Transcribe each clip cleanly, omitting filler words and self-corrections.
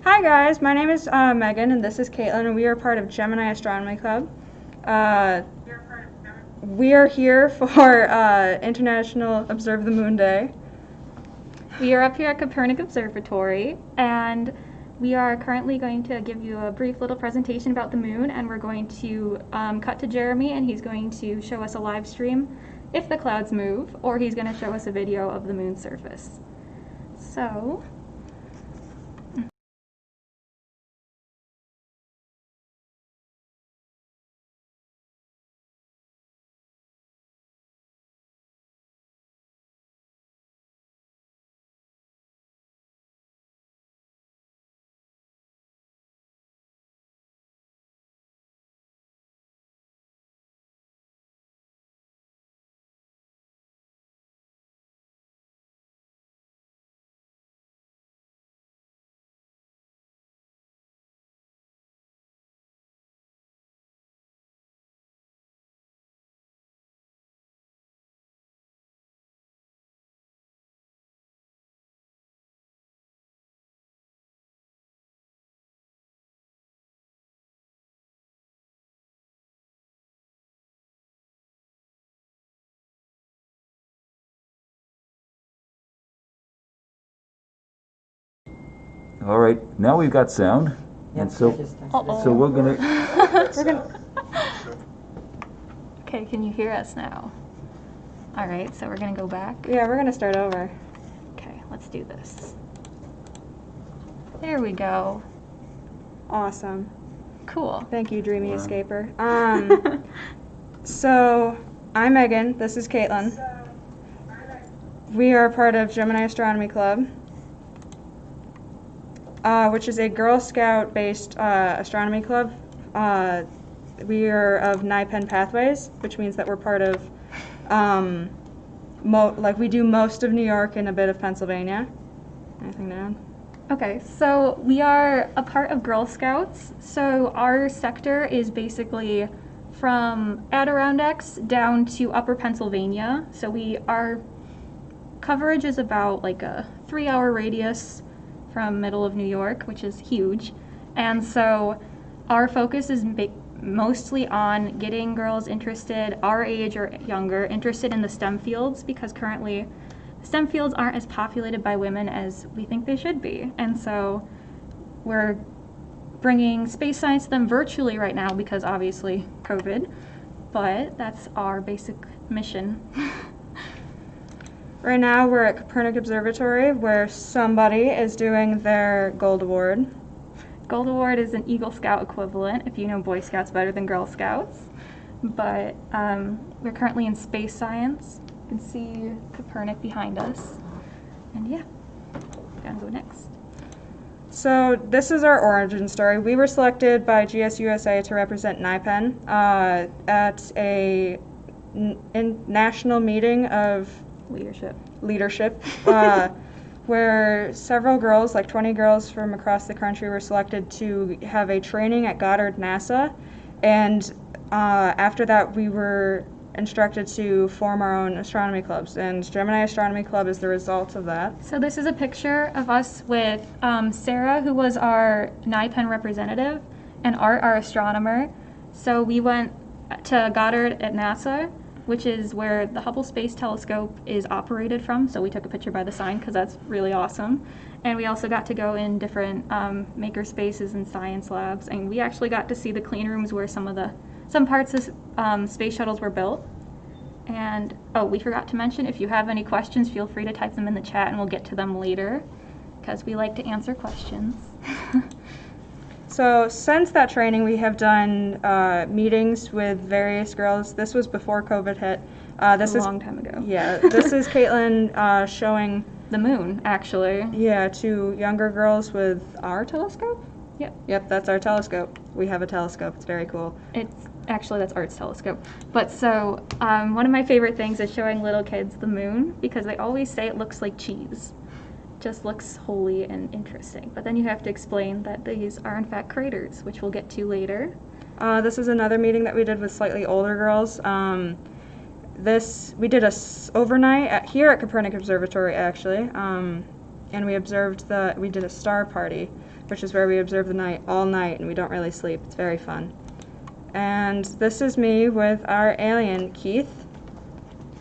Hi guys, my name is Megan and this is Caitlin and we are part of Gemini Astronomy Club. We are here for International Observe the Moon Day. We are up here at Kopernik Observatory, and we are currently going to give you a brief little presentation about the moon, and we're going to cut to Jeremy, and he's going to show us a live stream if the clouds move, or he's going to show us a video of the moon's surface. So... All right, now we've got sound, and so we're gonna. Okay, can you hear us now? All right, so we're gonna go back. Yeah, we're gonna start over. Okay, let's do this. There we go. Awesome. Cool. Thank you, Dreamy Escaper. So, I'm Megan, this is Caitlin. We are part of Gemini Astronomy Club, which is a Girl Scout-based astronomy club. We are of NIPEN Pathways, which means that we're part of, we do most of New York and a bit of Pennsylvania. Anything to add? Okay, so we are a part of Girl Scouts. So our sector is basically from Adirondacks down to Upper Pennsylvania. So our coverage is about like a 3-hour radius from middle of New York, which is huge. And so our focus is mostly on getting girls interested, our age or younger, interested in the STEM fields, because currently STEM fields aren't as populated by women as we think they should be. And so we're bringing space science to them virtually right now because obviously COVID, but that's our basic mission. Right now we're at Kopernik Observatory where somebody is doing their Gold Award. Gold Award is an Eagle Scout equivalent, if you know Boy Scouts better than Girl Scouts. But we're currently in space science. You can see Kopernik behind us. And yeah, gonna go next. So this is our origin story. We were selected by GSUSA to represent NIPEN at a national meeting of leadership where several girls, like 20 girls from across the country, were selected to have a training at Goddard NASA, and after that we were instructed to form our own astronomy clubs, and Gemini Astronomy Club is the result of that. So this is a picture of us with Sarah, who was our NIPEN representative, and Art, our astronomer. So we went to Goddard at NASA, which is where the Hubble Space Telescope is operated from. So we took a picture by the sign because that's really awesome. And we also got to go in different maker spaces and science labs. And we actually got to see the clean rooms where some parts of space shuttles were built. And oh, we forgot to mention, if you have any questions, feel free to type them in the chat and we'll get to them later because we like to answer questions. So since that training, we have done meetings with various girls. This was before COVID hit. This is a long time ago. Yeah, this is Caitlin showing the moon, actually. Yeah, to younger girls with our telescope? Yep, that's our telescope. We have a telescope. It's very cool. Actually, that's Art's telescope. But so, one of my favorite things is showing little kids the moon because they always say it looks like cheese. Just looks holy and interesting. But then you have to explain that these are in fact craters, which we'll get to later. This is another meeting that we did with slightly older girls. We did a overnight here at Kopernik Observatory, actually. and we did a star party, which is where we observe the night all night, and we don't really sleep. It's very fun. And this is me with our alien, Keith,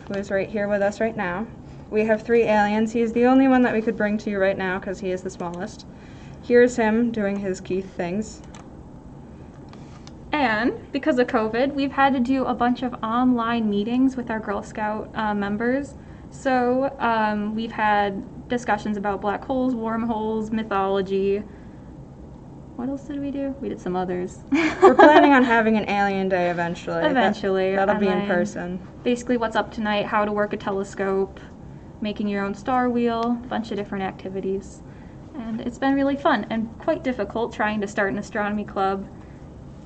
who is right here with us right now. We have 3 aliens. He's the only one that we could bring to you right now because he is the smallest. Here's him doing his Keith things. And because of COVID, we've had to do a bunch of online meetings with our Girl Scout members. So we've had discussions about black holes, wormholes, mythology. What else did we do? We did some others. We're planning on having an alien day eventually. Eventually. That'll be in person. Basically what's up tonight, how to work a telescope, making your own star wheel, a bunch of different activities. And it's been really fun and quite difficult trying to start an astronomy club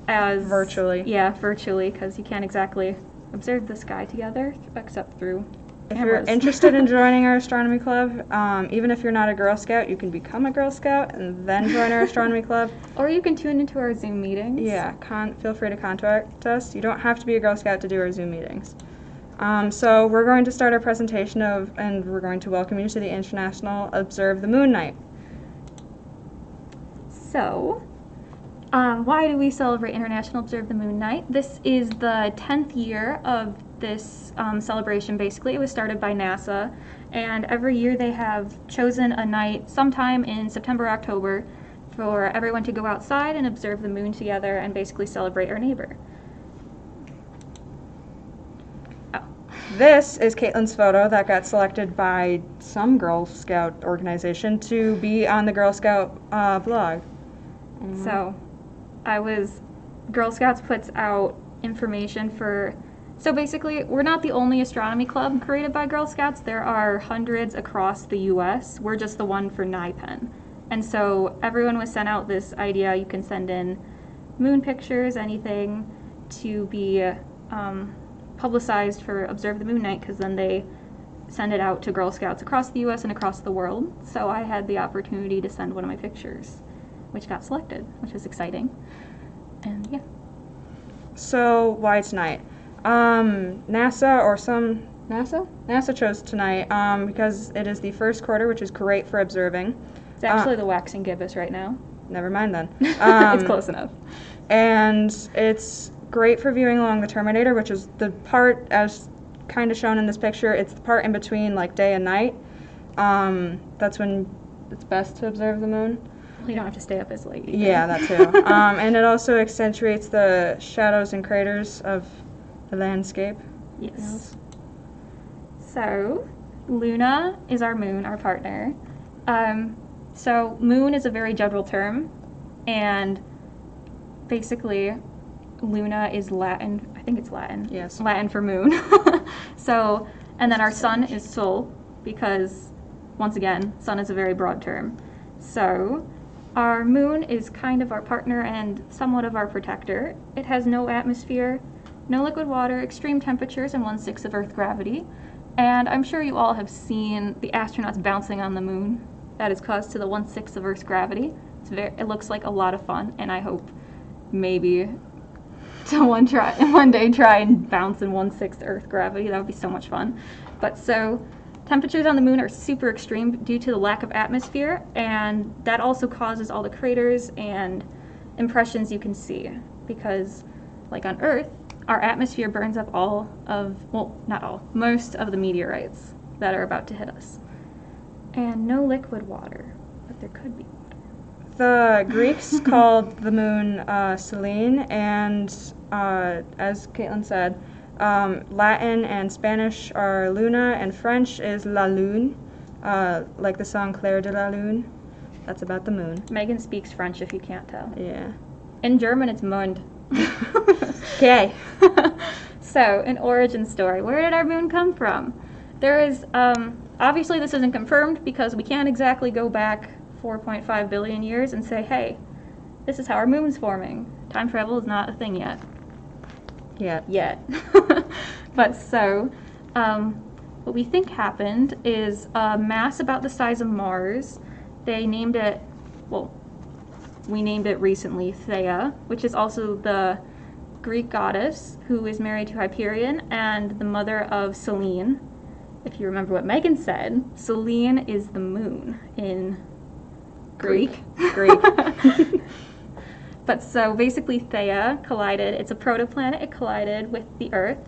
virtually. Yeah, virtually, because you can't exactly observe the sky together except through If cameras. you're interested in joining our astronomy club, even if you're not a Girl Scout, you can become a Girl Scout and then join our astronomy club. Or you can tune into our Zoom meetings. Yeah, feel free to contact us. You don't have to be a Girl Scout to do our Zoom meetings. So we're going to start our presentation and we're going to welcome you to the International Observe the Moon Night. So, why do we celebrate International Observe the Moon Night? This is the 10th year of this celebration, basically. It was started by NASA, and every year they have chosen a night sometime in September, October, for everyone to go outside and observe the moon together and basically celebrate our neighbor. This is Caitlin's photo that got selected by some Girl Scout organization to be on the Girl Scout blog. So, Girl Scouts puts out information so basically, we're not the only astronomy club created by Girl Scouts. There are hundreds across the U.S. We're just the one for NIPEN. And so everyone was sent out this idea. You can send in moon pictures, anything, to be publicized for Observe the Moon Night, because then they send it out to Girl Scouts across the U.S. and across the world. So I had the opportunity to send one of my pictures, which got selected, which was exciting. And yeah. So why tonight? NASA chose tonight because it is the first quarter, which is great for observing. It's actually the waxing gibbous right now. Never mind then. It's close enough. And it's great for viewing along the terminator, which is the part, as kind of shown in this picture, it's the part in between like day and night. That's when it's best to observe the moon. You don't have to stay up as late either. Yeah, that too. And it also accentuates the shadows and craters of the landscape. Yes. So, Luna is our moon, our partner. So, moon is a very general term, and basically, Luna is Latin. I think it's Latin. Yes. Latin for moon. So, and then our sun is Sol, because, once again, sun is a very broad term. So, our moon is kind of our partner and somewhat of our protector. It has no atmosphere, no liquid water, extreme temperatures, and 1/6 of Earth gravity. And I'm sure you all have seen the astronauts bouncing on the moon. That is caused to the 1/6 of Earth's gravity. It looks like a lot of fun, and I hope maybe to one day try and bounce in 1/6 Earth gravity. That would be so much fun. But so, temperatures on the moon are super extreme due to the lack of atmosphere, and that also causes all the craters and impressions you can see. Because, like on Earth, our atmosphere burns up most of the meteorites that are about to hit us. And no liquid water, but there could be water. The Greeks called the moon Selene, and as Caitlin said, Latin and Spanish are Luna, and French is La Lune, like the song Clair de la Lune. That's about the moon. Megan speaks French if you can't tell. Yeah. In German, it's Mond. Okay. So, an origin story. Where did our moon come from? There is, obviously this isn't confirmed because we can't exactly go back 4.5 billion years and say, hey, this is how our moon's forming. Time travel is not a thing yet. Yet. But so, what we think happened is a mass about the size of Mars. They named it, we named it recently Theia, which is also the Greek goddess who is married to Hyperion and the mother of Selene. if you remember what Megan said, Selene is the moon in Greek. Greek. But so basically Theia collided, it's a protoplanet, it collided with the Earth,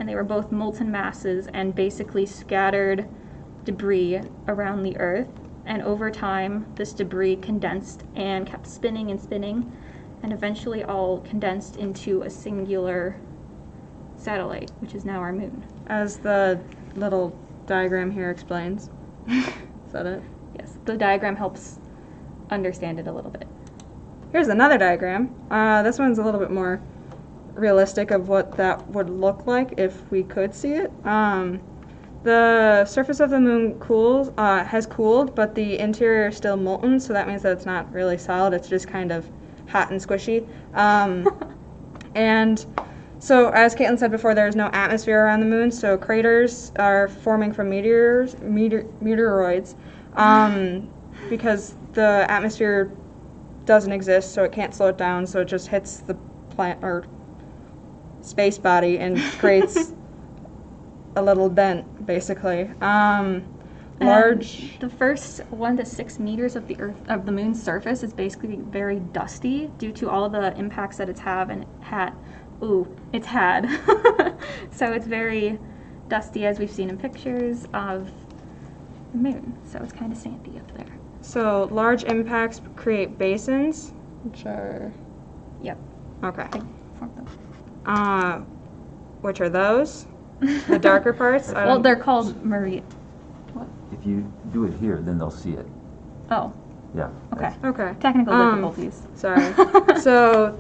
and they were both molten masses and basically scattered debris around the Earth. And over time, this debris condensed and kept spinning and spinning, and eventually all condensed into a singular satellite, which is now our moon. As the little diagram here explains. Is that it? Yes, the diagram helps understand it a little bit. Here's another diagram. This one's a little bit more realistic of what that would look like if we could see it. The surface of the moon has cooled, but the interior is still molten, so that means that it's not really solid. It's just kind of hot and squishy. And so, as Caitlin said before, there's no atmosphere around the moon, so craters are forming from meteoroids, because the atmosphere doesn't exist, so it can't slow it down, so it just hits the planet or space body and creates a little dent, basically. Large. The first 1 to 6 meters of the moon's surface is basically very dusty due to all the impacts that it's had. So it's very dusty, as we've seen in pictures of the moon. So it's kind of sandy up there. So large impacts create basins, which are. Yep. Okay. Form them. Which are those? The darker parts? Well, they're called Maria. What? If you do it here, then they'll see it. Oh. Yeah. Okay. Okay. Technical difficulties. Sorry. So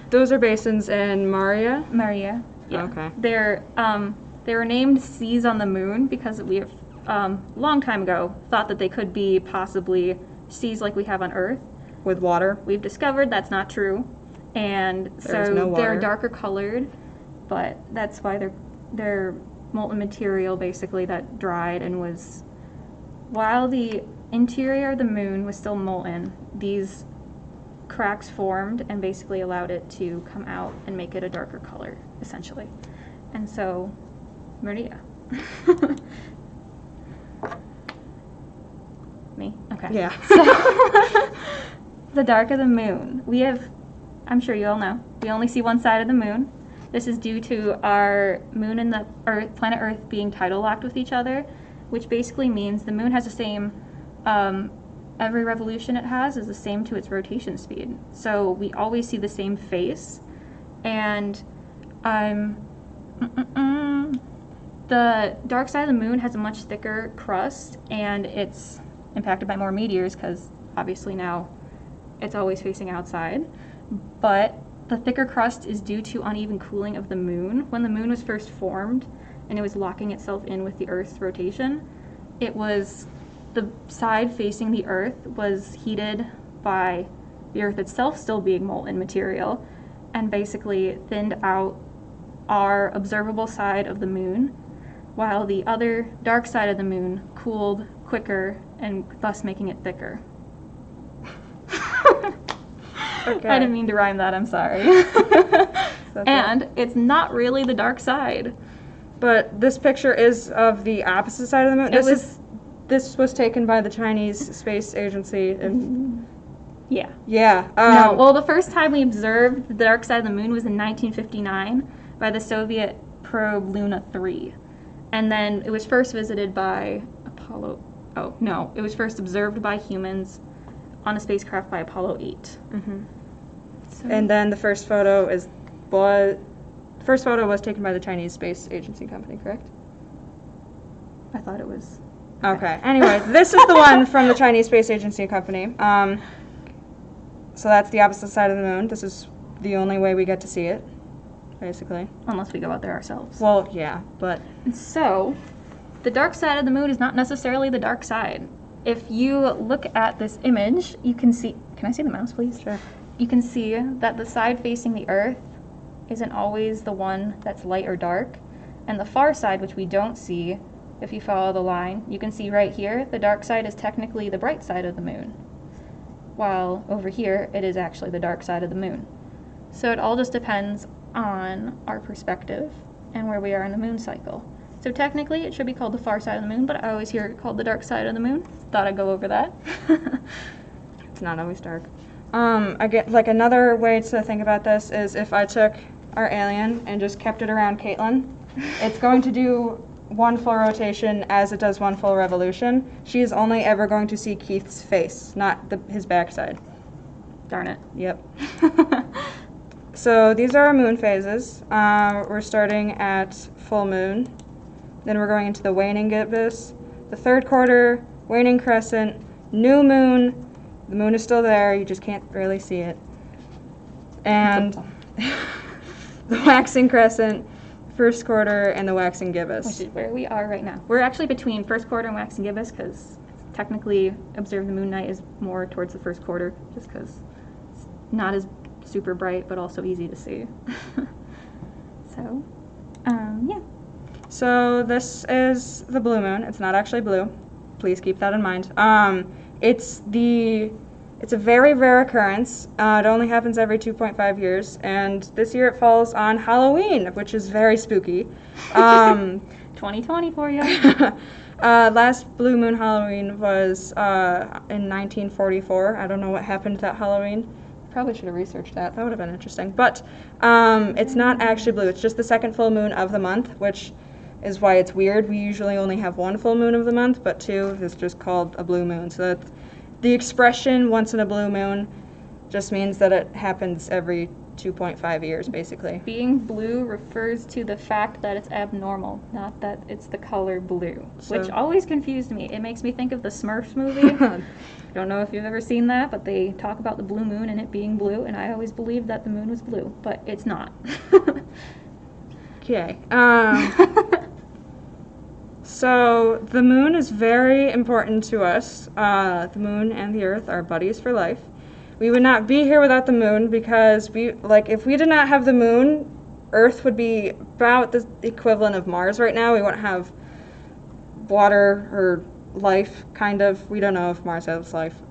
those are basins in Maria? Maria. Yeah. Okay. They were named seas on the moon because we have long time ago thought that they could be possibly seas like we have on Earth. With water? We've discovered that's not true, and There's so no water. they're darker colored, but that's why they're molten material basically that dried and was, while the interior of the moon was still molten, these cracks formed and basically allowed it to come out and make it a darker color, essentially. And so, Maria. Me? Okay. Yeah. The darker the moon. I'm sure you all know, we only see one side of the moon. This is due to our moon and the planet Earth being tidal locked with each other, which basically means the moon has the same, every revolution it has is the same to its rotation speed. So we always see the same face, and the dark side of the moon has a much thicker crust, and it's impacted by more meteors because obviously now it's always facing outside. But the thicker crust is due to uneven cooling of the moon. When the moon was first formed and it was locking itself in with the Earth's rotation, the side facing the Earth was heated by the Earth itself still being molten material, and basically thinned out our observable side of the moon, while the other dark side of the moon cooled quicker and thus making it thicker. Okay. I didn't mean to rhyme that, I'm sorry. And it's not really the dark side. But this picture is of the opposite side of the moon. This was taken by the Chinese Space Agency. Yeah. Yeah. No, well, the first time we observed the dark side of the moon was in 1959 by the Soviet probe Lunar 3. And then it was first visited by it was first observed by humans on a spacecraft by Apollo 8. Mm-hmm. So, And then the first photo was taken by the Chinese Space Agency company, correct? I thought it was. Okay. Anyway, this is the one from the Chinese Space Agency company. So that's the opposite side of the moon. This is the only way we get to see it, basically. Unless we go out there ourselves. Well, yeah, but So, the dark side of the moon is not necessarily the dark side. If you look at this image, you can see. Can I see the mouse, please? sure. You can see that the side facing the Earth isn't always the one that's light or dark. And the far side, which we don't see, if you follow the line, you can see right here, the dark side is technically the bright side of the moon. While over here, it is actually the dark side of the moon. So it all just depends on our perspective and where we are in the moon cycle. So technically it should be called the far side of the moon, but I always hear it called the dark side of the moon. Thought I'd go over that. It's not always dark. I get, like, another way to think about this is if I took our alien and just kept it around Caitlin, it's going to do one full rotation as it does one full revolution. She is only ever going to see Keith's face, not his backside. Darn it. Yep. So these are our moon phases. We're starting at full moon. Then we're going into the waning gibbous, the third quarter, waning crescent, new moon. The moon is still there, you just can't really see it. And the waxing crescent, first quarter, and the waxing gibbous. Which is where we are right now. We're actually between first quarter and waxing gibbous because technically observe the moon night is more towards the first quarter just because it's not as super bright but also easy to see. So, yeah. So this is the blue moon. It's not actually blue. Please keep that in mind. It's a very rare occurrence. It only happens every 2.5 years, and this year it falls on Halloween, which is very spooky. 2020 for you. Last blue moon Halloween was in 1944. I don't know what happened to that Halloween. Probably should have researched that. That would have been interesting. But it's not actually blue. It's just the second full moon of the month, which is why it's weird. We usually only have one full moon of the month, but two is just called a blue moon. So that's, the expression once in a blue moon just means that it happens every 2.5 years, basically. Being blue refers to the fact that it's abnormal, not that it's the color blue, which always confused me. It makes me think of the Smurfs movie. Don't know if you've ever seen that, but they talk about the blue moon and it being blue, and I always believed that the moon was blue, but it's not. Okay. So the moon is very important to us. The moon and the Earth are buddies for life. We would not be here without the moon because if we did not have the moon, Earth would be about the equivalent of Mars right now. We wouldn't have water or life, kind of. We don't know if Mars has life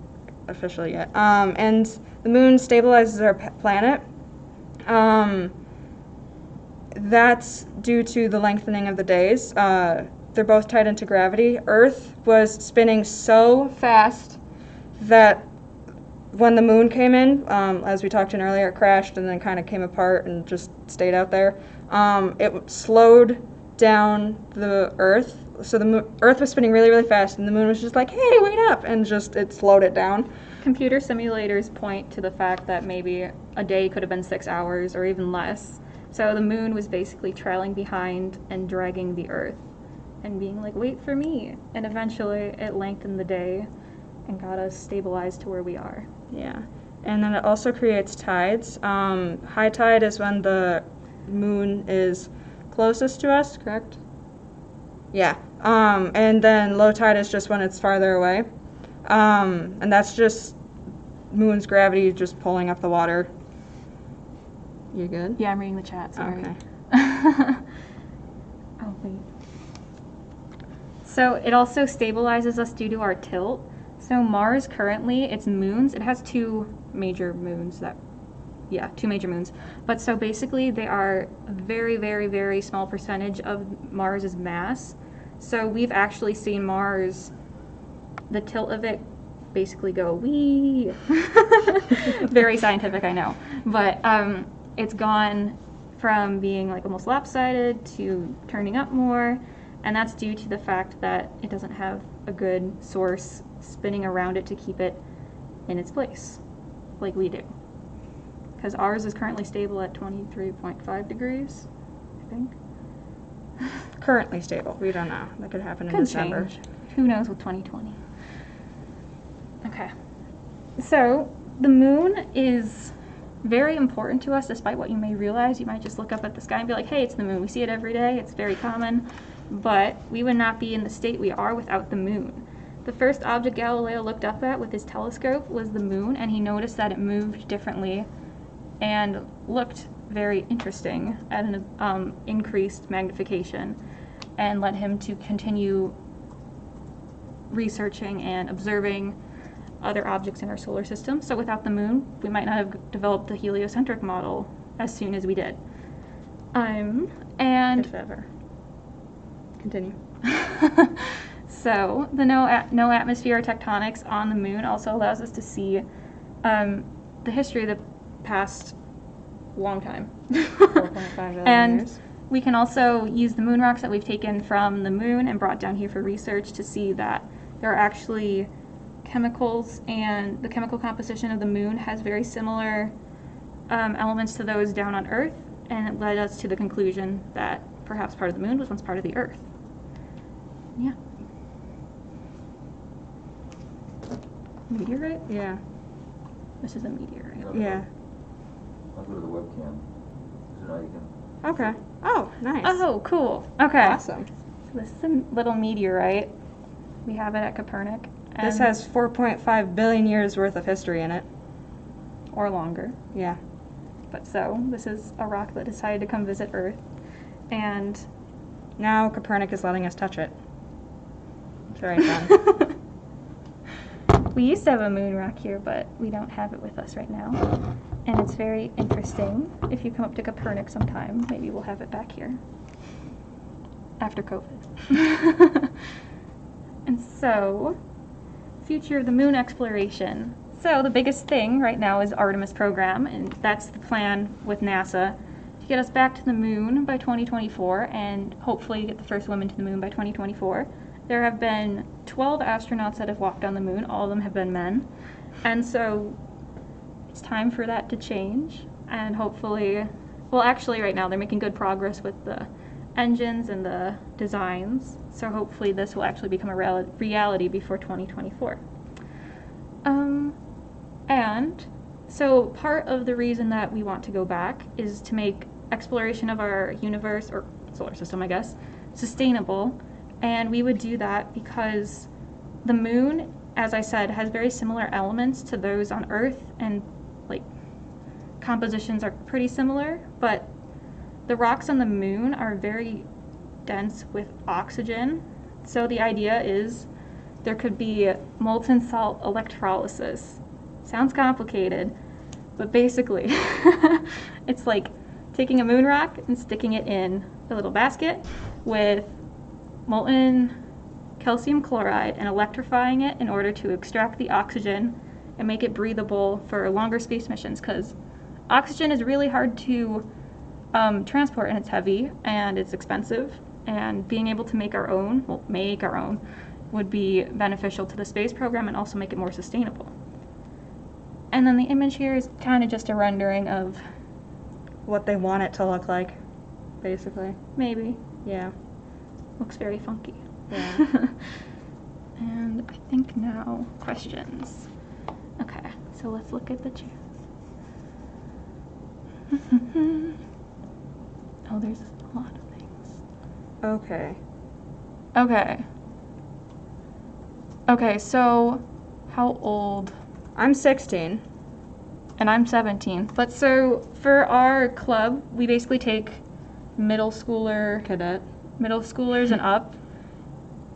officially yet. And the moon stabilizes our planet. That's due to the lengthening of the days. They're both tied into gravity. Earth was spinning so fast that when the moon came in, as we talked in earlier, it crashed and then kind of came apart and just stayed out there. It slowed down the Earth. So the Earth was spinning really, really fast, and the moon was just like, hey, wait up, and just it slowed it down. Computer simulators point to the fact that maybe a day could have been 6 hours or even less. So the moon was basically trailing behind and dragging the Earth and being like, wait for me. And eventually it lengthened the day and got us stabilized to where we are. Yeah. And then it also creates tides. High tide is when the moon is closest to us, correct? Yeah. And then low tide is just when it's farther away. And that's just moon's gravity just pulling up the water. You good? Yeah, I'm reading the chat, sorry. Okay. Oh, wait. So it also stabilizes us due to our tilt. So Mars currently, its moons, it has two major moons. But so basically they are a very, very, very small percentage of Mars's mass. So we've actually seen Mars, the tilt of it basically go wee. Very scientific, I know. But it's gone from being like almost lopsided to turning up more. And that's due to the fact that it doesn't have a good source spinning around it to keep it in its place, like we do. Because ours is currently stable at 23.5 degrees, I think. Currently stable. We don't know. That could happen in Could December. change. Who knows with 2020. Okay. So, the moon is very important to us, despite what you may realize. You might just look up at the sky and be like, hey, it's the moon. We see it every day. It's very common. But we would not be in the state we are without the moon. The first object Galileo looked up at with his telescope was the moon, and he noticed that it moved differently and looked very interesting at an increased magnification, and led him to continue researching and observing other objects in our solar system. So without the moon, we might not have developed the heliocentric model as soon as we did. And If ever. Continue. So the no atmosphere tectonics on the moon also allows us to see the history of the past long time. 4.5 billion And years. we can also use the moon rocks that we've taken from the moon and brought down here for research to see that there are actually chemicals, and the chemical composition of the moon has very similar elements to those down on Earth, and it led us to the conclusion that perhaps part of the moon was once part of the Earth. Yeah. Meteorite? Yeah. This is a meteorite. Yeah. I'll go to the webcam. So now you can. Okay. Oh, nice. Oh, cool. Okay. Awesome. So this is a little meteorite. We have it at Kopernik. This has 4.5 billion years worth of history in it. Or longer. Yeah. But so, this is a rock that decided to come visit Earth. And Now Kopernik is letting us touch it. It's very fun. we used to have a moon rock here, but we don't have it with us right now. And it's very interesting. If you come up to Kopernik sometime, maybe we'll have it back here. After COVID. And so, future of the moon exploration. So the biggest thing right now is Artemis program, and that's the plan with NASA to get us back to the moon by 2024 and hopefully get the first woman to the moon by 2024. There have been 12 astronauts that have walked on the moon. All of them have been men. And so it's time for that to change, and hopefully, well, actually right now they're making good progress with the engines and the designs, so hopefully this will actually become a reality before 2024. And so part of the reason that we want to go back is to make exploration of our universe, or solar system, I guess, sustainable. And we would do that because the moon, as I said, has very similar elements to those on Earth, and like compositions are pretty similar, but the rocks on the moon are very dense with oxygen. So the idea is there could be molten salt electrolysis. Sounds complicated, but basically it's like taking a moon rock and sticking it in a little basket with molten calcium chloride and electrifying it in order to extract the oxygen and make it breathable for longer space missions, because oxygen is really hard to transport, and it's heavy and it's expensive, and being able to make our own would be beneficial to the space program and also make it more sustainable. And then the image here is kind of just a rendering of What they want it to look like, basically. maybe. Yeah. Looks very funky. Yeah. And I think now questions. Okay, so let's look at the chance. Oh, there's a lot of things. Okay. Okay, so how old? I'm 16. And I'm 17. But so for our club, we basically take middle schoolers and up.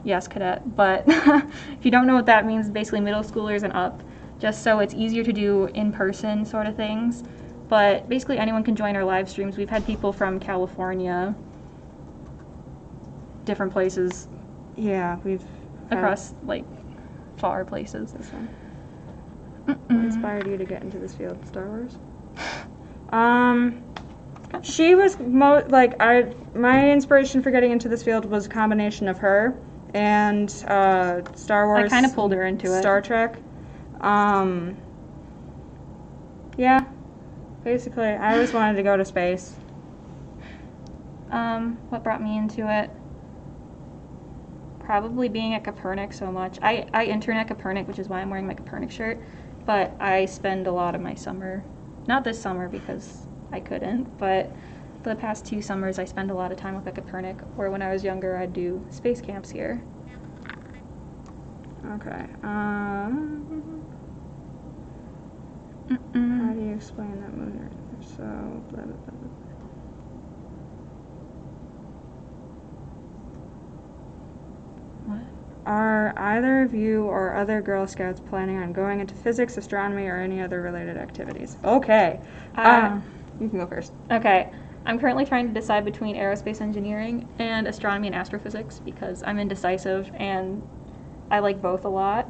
Yes, cadet. But if you don't know what that means, basically middle schoolers and up, just so it's easier to do in-person sort of things. But basically anyone can join our live streams. We've had people from California, different places, Yeah, we've had across like far places. this one. What inspired you to get into this field? Star Wars? She was my inspiration for getting into this field was a combination of her and Star Wars. I kind of pulled her into it. Star Trek. Yeah. Basically, I always wanted to go to space. What brought me into it? Probably being at Kopernik so much. I intern at Kopernik, which is why I'm wearing my Kopernik shirt, but I spend a lot of my summer, not this summer because I couldn't, but the past 2 summers I spend a lot of time with at Kopernik, or when I was younger I'd do space camps here. Okay. How do you explain that moon right there? So, blah, blah, blah, blah. What? Are either of you or other Girl Scouts planning on going into physics, astronomy, or any other related activities? Okay. You can go first. Okay. I'm currently trying to decide between aerospace engineering and astronomy and astrophysics because I'm indecisive and I like both a lot.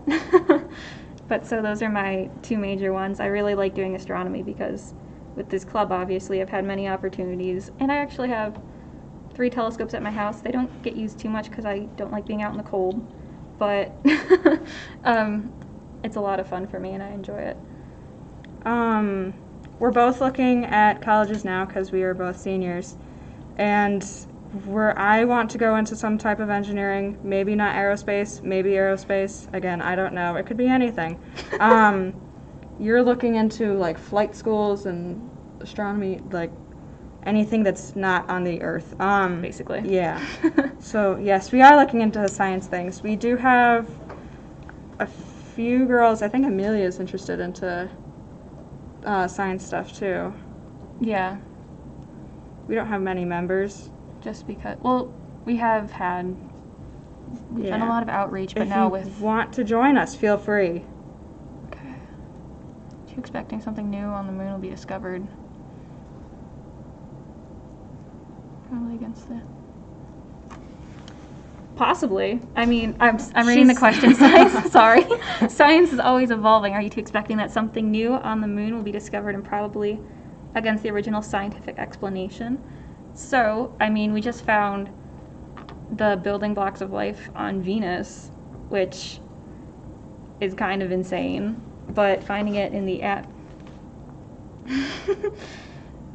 But so those are my two major ones. I really like doing astronomy because with this club, obviously, I've had many opportunities. And I actually have 3 telescopes at my house. They don't get used too much because I don't like being out in the cold. But it's a lot of fun for me and I enjoy it. We're both looking at colleges now because we are both seniors. And where I want to go into some type of engineering, maybe not aerospace, maybe aerospace. Again, I don't know. It could be anything. You're looking into like flight schools and astronomy, like anything that's not on the Earth. Basically. Yeah. So yes, we are looking into science things. We do have a few girls. I think Amelia's interested into science stuff too. Yeah. We don't have many members. Just because, well, we've done a lot of outreach, but if now you with... want to join us, feel free. Okay. Are you expecting something new on the moon will be discovered? Probably against the... Possibly. I mean, I'm reading the question. Science, sorry. Science is always evolving. Are you two expecting that something new on the moon will be discovered and probably against the original scientific explanation? So, I mean, we just found the building blocks of life on Venus, which is kind of insane, but finding it in the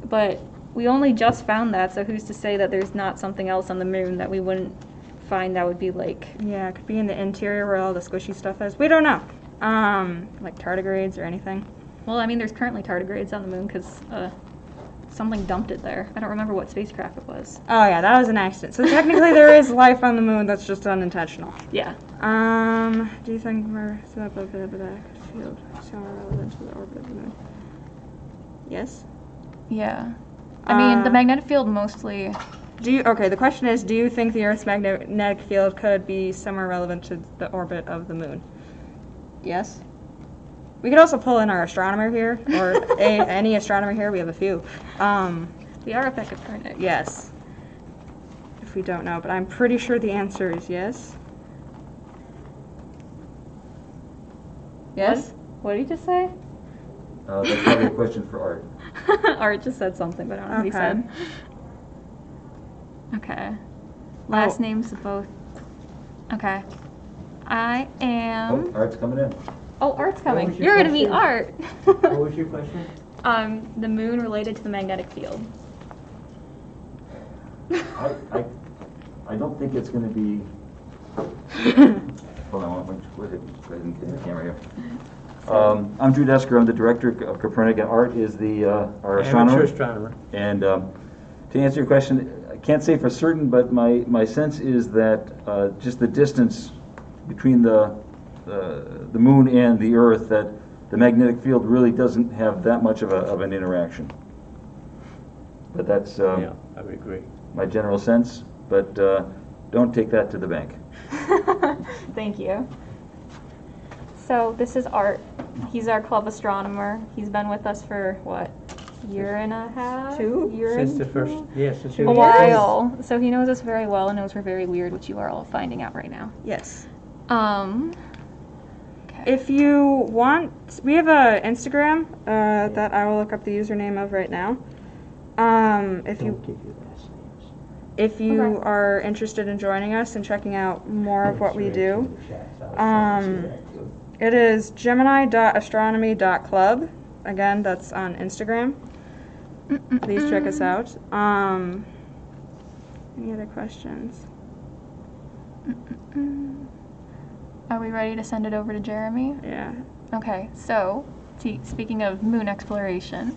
but we only just found that, so who's to say that there's not something else on the moon that we wouldn't find that would be like... Yeah, it could be in the interior where all the squishy stuff is. We don't know. Like tardigrades or anything. Well, I mean, there's currently tardigrades on the moon because something dumped it there. I don't remember what spacecraft it was. Oh yeah, that was an accident. So technically there is life on the moon that's just unintentional. Yeah. Do you think we're field somewhere relevant to the orbit of the moon? Yes? Yeah. I mean, the magnetic field mostly... Okay, the question is, do you think the Earth's magnetic field could be somewhere relevant to the orbit of the moon? Yes? We could also pull in our astronomer here, or any astronomer here. We have a few. We are up at Kopernik. Yes. If we don't know, but I'm pretty sure the answer is yes. Yes? What did he just say? That's probably a question for Art. Art just said something, but I don't know what he said. Okay. Last names of both. Okay. I am... Oh, Art's coming in. Oh, Art's coming. What was your You're going to meet question? Art. What was your question? The moon related to the magnetic field. I don't think it's going to be... Hold on, go ahead and get the camera here. I'm Drew Desker. I'm the director of Kopernik, and Art is our astronomer. Amateur astronomer. And to answer your question, I can't say for certain, but my sense is that just the distance between the moon and the Earth, that the magnetic field really doesn't have that much of an interaction. But that's Yeah, I would agree. my general sense. But don't take that to the bank. Thank you. So this is Art. He's our club astronomer. He's been with us for, what, year and a half? Since the first, yes, since A while. So he knows us very well and knows we're very weird, which you are all finding out right now. Yes. Okay. If you want, we have a Instagram that I will look up the username of right now. If you are interested in joining us and checking out more of what we do, it is gemini.astronomy.club. Again, that's on Instagram. Please check us out. Any other questions? Are we ready to send it over to Jeremy? Yeah. Okay, so speaking of moon exploration,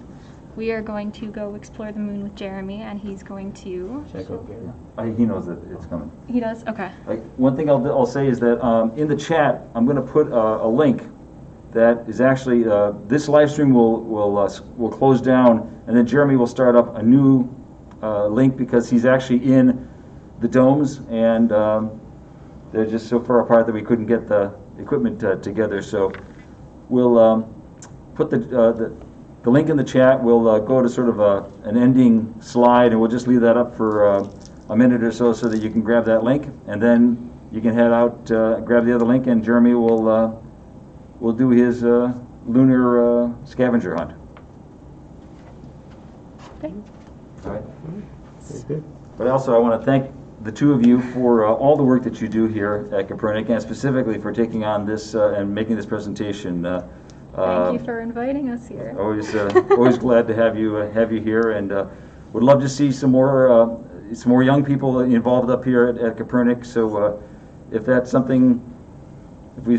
we are going to go explore the moon with Jeremy, and he's going to... Check out Gary. He knows that it's coming. He does? Okay. One thing I'll say is that in the chat, I'm going to put a link that is actually, this live stream will close down, and then Jeremy will start up a new link because he's actually in the domes, and they're just so far apart that we couldn't get the equipment together. So we'll put the the link in the chat will go to sort of an ending slide, and we'll just leave that up for a minute or so that you can grab that link, and then you can head out, grab the other link, and Jeremy will do his lunar scavenger hunt. Okay. All right. Very good. But also, I want to thank the two of you for all the work that you do here at Kopernik, and specifically for taking on this and making this presentation. Thank you for inviting us here. Always glad to have you here, and would love to see some more young people involved up here at Kopernik. So, if that's something, if we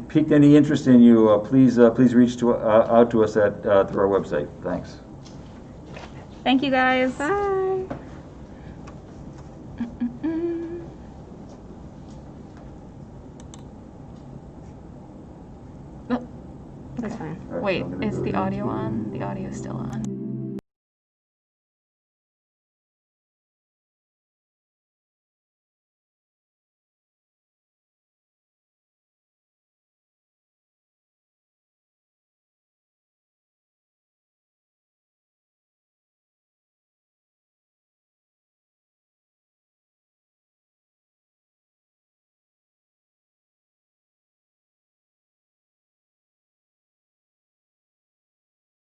piqued any interest in you, please reach out to us through our website. Thanks. Thank you, guys. Bye. Oh, That's fine. All right, wait, I'm gonna is go the into- audio on? The audio is still on.